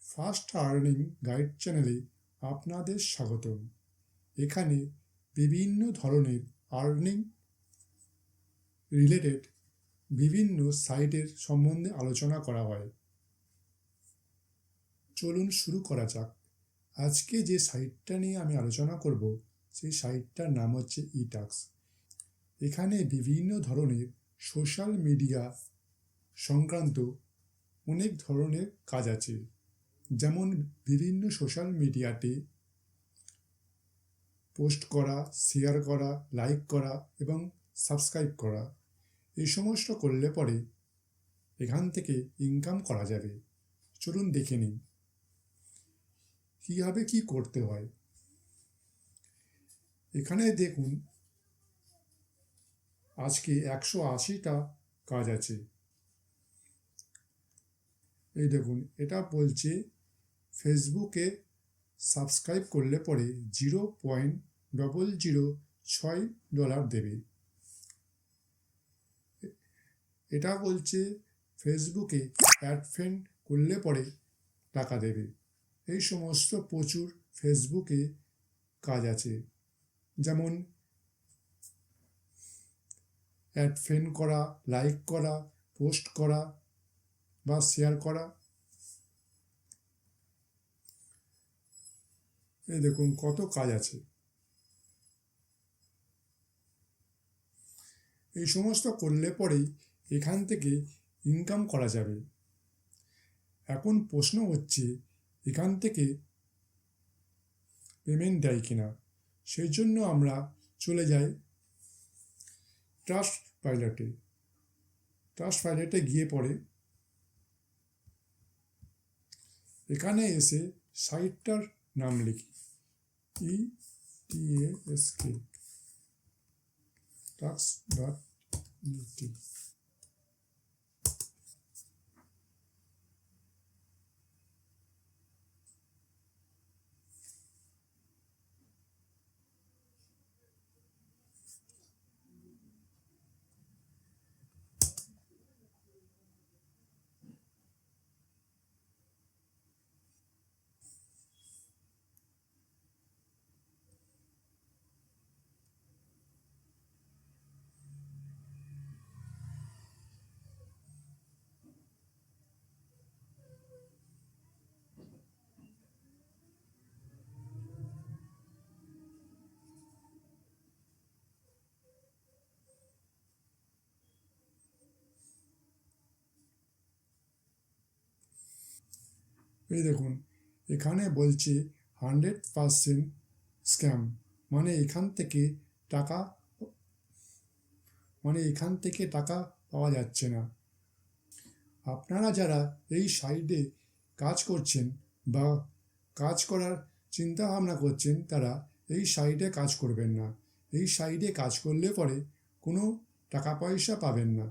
Fast earning guide চ্যানেলে আপনাদের স্বাগতম। এখানে বিভিন্ন ধরনের আর্নিং রিলেটেড বিভিন্ন সাইটের সম্বন্ধে আলোচনা করা হয়। চলুন শুরু করা যাক। আজকে যে সাইটটা নিয়ে আমি আলোচনা করব সেই সাইটটার নাম হচ্ছে ইটাক্স। এখানে বিভিন্ন ধরনের সোশ্যাল মিডিয়া সংক্রান্ত অনেক ধরনের কাজ আছে, যেমন বিভিন্ন সোশ্যাল মিডিয়াতে পোস্ট করা, শেয়ার করা, লাইক করা এবং সাবস্ক্রাইব করা। এই সমস্ত করলে পরে এখান থেকে ইনকাম করা যাবে। চলুন দেখে নিই কীভাবে কি করতে হয়। এখানে দেখুন আজকে 180টা কাজ আছে। এই দেখুন, এটা বলছে ফেসবুকে সাবস্ক্রাইব করলে পরে $0.006 দেবে। এটা বলছে ফেসবুকে অ্যাড ফ্রেন্ড করলে পরে টাকা দেবে। এই সমস্ত প্রচুর ফেসবুকে কাজ আছে, যেমন অ্যাড ফ্রেন্ড করা, লাইক করা, পোস্ট করা বা শেয়ার করা। এই দেখুন কত কাজ আছে। এই সমস্ত করলে পরেই এখান থেকে ইনকাম করা যাবে। এখন প্রশ্ন হচ্ছে এখান থেকে পেমেন্ট দেয় কিনা। সেই জন্য আমরা চলে যাই ট্রাস্টপাইলটে গিয়ে পরে এখানে এসে সাইটটার নাম লিখি ETASK tax.net। এই দেখুন এখানে বলছে 100% স্ক্যাম, মানে এখান থেকে টাকা পাওয়া যাচ্ছে না। আপনারা যারা এই সাইটে কাজ করছেন বা কাজ করার চিন্তা ভাবনা করছেন, তারা এই সাইটে কাজ করবেন না। এই সাইটে কাজ করলে পরে কোনো টাকা পয়সা পাবেন না।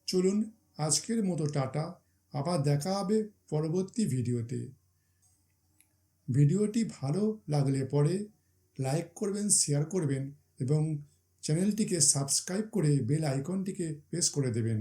চলুন আজকের মতো টাটা, আবার দেখা হবে পরবর্তী ভিডিওতে। ভিডিওটি ভালো লাগলে পরে লাইক করবেন, শেয়ার করবেন এবং চ্যানেলটিকে সাবস্ক্রাইব করে বেল আইকনটিকে প্রেস করে দেবেন।